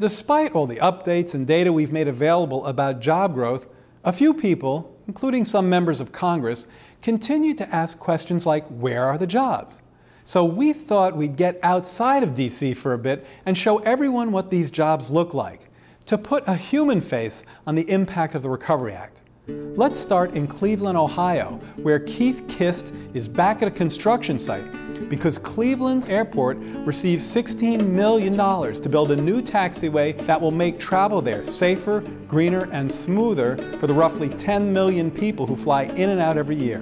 Despite all the updates and data we've made available about job growth, a few people, including some members of Congress, continue to ask questions like, where are the jobs? So we thought we'd get outside of D.C. for a bit and show everyone what these jobs look like, to put a human face on the impact of the Recovery Act. Let's start in Cleveland, Ohio, where Keith Kist is back at a construction site because Cleveland's airport received $16 million to build a new taxiway that will make travel there safer, greener, and smoother for the roughly 10 million people who fly in and out every year.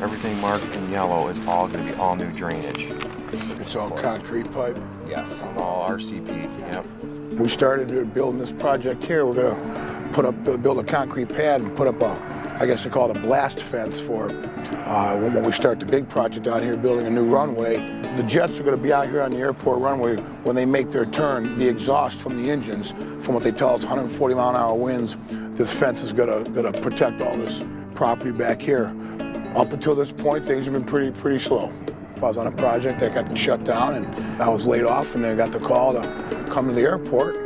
Everything marked in yellow is all going to be all new drainage. It's all concrete pipe? Yes, all RCP, yep. We started building this project here. We're going to build a concrete pad and put up I guess they call it a blast fence for when we start the big project out here building a new runway. The jets are going to be out here on the airport runway when they make their turn. The exhaust from the engines, from what they tell us, 140 mile an hour winds, this fence is going to protect all this property back here. Up until this point, things have been pretty slow. I was on a project that got shut down and I was laid off, and I got the call to come to the airport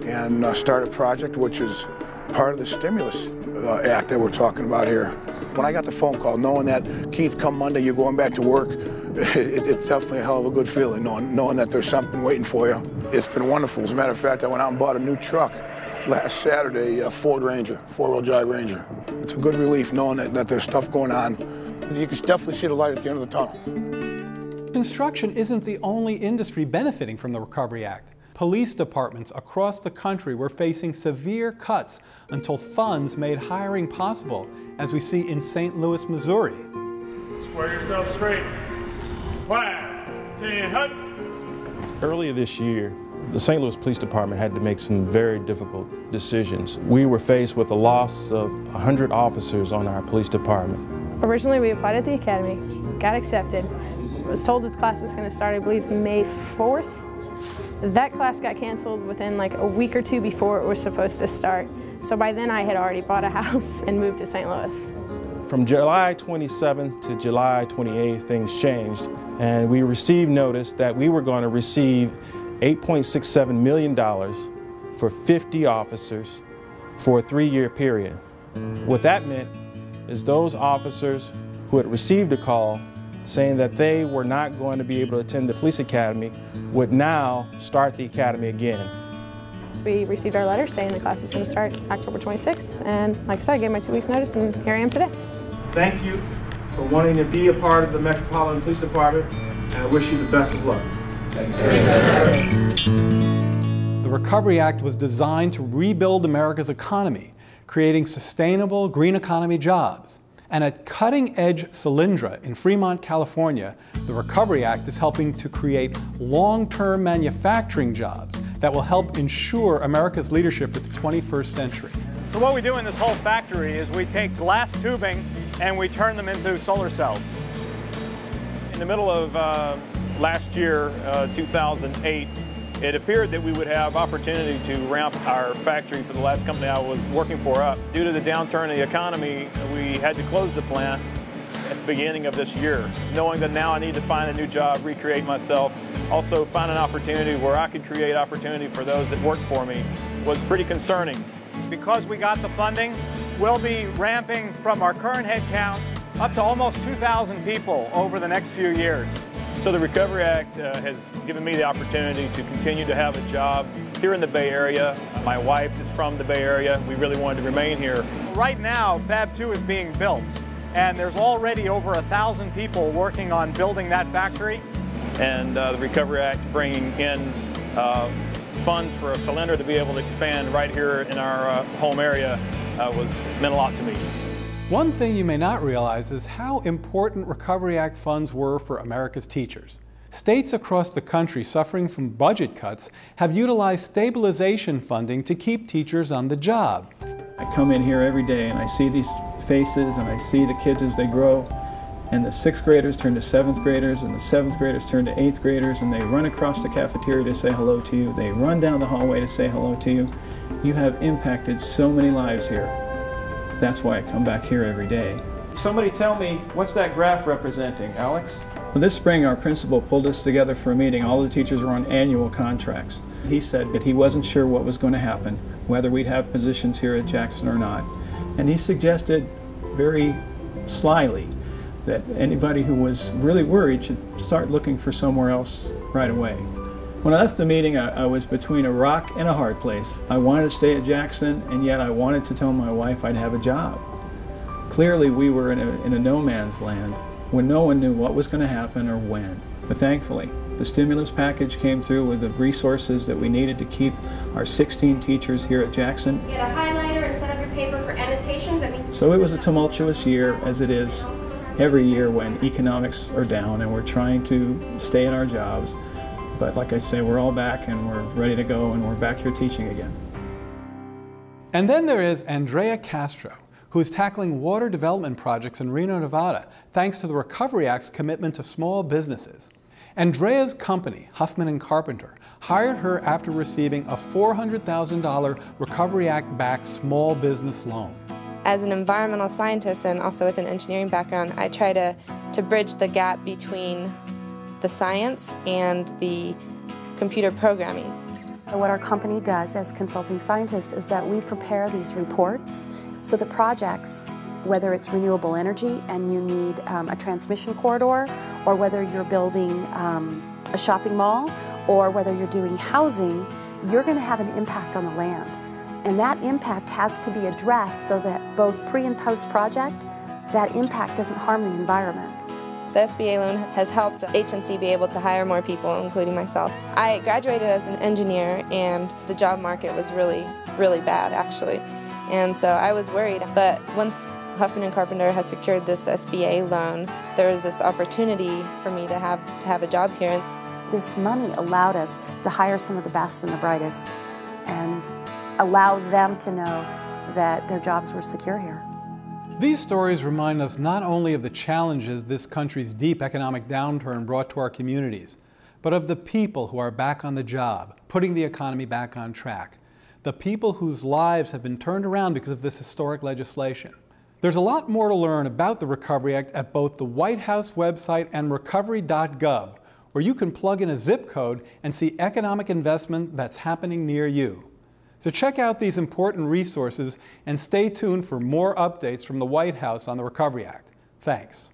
and start a project which is part of the stimulus act that we're talking about here. When I got the phone call, knowing that, Keith, come Monday, you're going back to work, it's definitely a hell of a good feeling, knowing that there's something waiting for you. It's been wonderful. As a matter of fact, I went out and bought a new truck last Saturday, a Ford Ranger, four-wheel drive Ranger. It's a good relief knowing that there's stuff going on. You can definitely see the light at the end of the tunnel. Construction isn't the only industry benefiting from the Recovery Act. Police departments across the country were facing severe cuts until funds made hiring possible, as we see in St. Louis, Missouri. Square yourself straight. Class, 10, hut. Earlier this year, the St. Louis Police Department had to make some very difficult decisions. We were faced with a loss of 100 officers on our police department. Originally, we applied at the academy, got accepted. I was told that the class was going to start, I believe, May 4th. That class got canceled within like a week or two before it was supposed to start. So by then I had already bought a house and moved to St. Louis. From July 27th to July 28th, things changed, and we received notice that we were going to receive $8.67 million for 50 officers for a 3-year period. What that meant is those officers who had received a call saying that they were not going to be able to attend the police academy would now start the academy again. We received our letter saying the class was going to start October 26th, and like I said, I gave my 2 weeks notice, and here I am today. Thank you for wanting to be a part of the Metropolitan Police Department, and I wish you the best of luck. Thank you. The Recovery Act was designed to rebuild America's economy, creating sustainable green economy jobs. And at cutting-edge Solyndra in Fremont, California, the Recovery Act is helping to create long-term manufacturing jobs that will help ensure America's leadership for the 21st century. So what we do in this whole factory is we take glass tubing and we turn them into solar cells. In the middle of last year, 2008, it appeared that we would have opportunity to ramp our factory for the last company I was working for up. Due to the downturn in the economy, we had to close the plant at the beginning of this year. Knowing that now I need to find a new job, recreate myself, also find an opportunity where I could create opportunity for those that work for me was pretty concerning. Because we got the funding, we'll be ramping from our current head count up to almost 2,000 people over the next few years. So the Recovery Act has given me the opportunity to continue to have a job here in the Bay Area. My wife is from the Bay Area. We really wanted to remain here. Right now, Fab 2 is being built, and there's already over 1,000 people working on building that factory. And the Recovery Act bringing in funds for Solyndra to be able to expand right here in our home area meant a lot to me. One thing you may not realize is how important Recovery Act funds were for America's teachers. States across the country suffering from budget cuts have utilized stabilization funding to keep teachers on the job. I come in here every day and I see these faces and I see the kids as they grow, and the 6th graders turn to 7th graders and the 7th graders turn to 8th graders, and they run across the cafeteria to say hello to you. They run down the hallway to say hello to you. You have impacted so many lives here. That's why I come back here every day. Somebody tell me, what's that graph representing, Alex? Well, this spring our principal pulled us together for a meeting. All the teachers were on annual contracts. He said that he wasn't sure what was going to happen, whether we'd have positions here at Jackson or not. And he suggested very slyly that anybody who was really worried should start looking for somewhere else right away. When I left the meeting, I was between a rock and a hard place. I wanted to stay at Jackson, and yet I wanted to tell my wife I'd have a job. Clearly, we were in a no man's land when no one knew what was going to happen or when. But thankfully, the stimulus package came through with the resources that we needed to keep our 16 teachers here at Jackson. Get a highlighter and set up your paper for annotations. So it was a tumultuous year, as it is every year when economics are down and we're trying to stay in our jobs. But like I say, we're all back and we're ready to go and we're back here teaching again. And then there is Andrea Castro, who is tackling water development projects in Reno, Nevada, thanks to the Recovery Act's commitment to small businesses. Andrea's company, Huffman & Carpenter, hired her after receiving a $400,000 Recovery Act-backed small business loan. As an environmental scientist and also with an engineering background, I try to bridge the gap between the science and the computer programming. What our company does as consulting scientists is that we prepare these reports so that projects, whether it's renewable energy and you need a transmission corridor, or whether you're building a shopping mall, or whether you're doing housing, you're going to have an impact on the land. And that impact has to be addressed so that both pre and post project, that impact doesn't harm the environment. The SBA loan has helped HNC be able to hire more people, including myself. I graduated as an engineer and the job market was really, really bad actually. And so I was worried, but once Huffman & Carpenter has secured this SBA loan, there is this opportunity for me to have a job here. This money allowed us to hire some of the best and the brightest and allow them to know that their jobs were secure here. These stories remind us not only of the challenges this country's deep economic downturn brought to our communities, but of the people who are back on the job, putting the economy back on track. The people whose lives have been turned around because of this historic legislation. There's a lot more to learn about the Recovery Act at both the White House website and recovery.gov, where you can plug in a zip code and see economic investment that's happening near you. So check out these important resources and stay tuned for more updates from the White House on the Recovery Act. Thanks.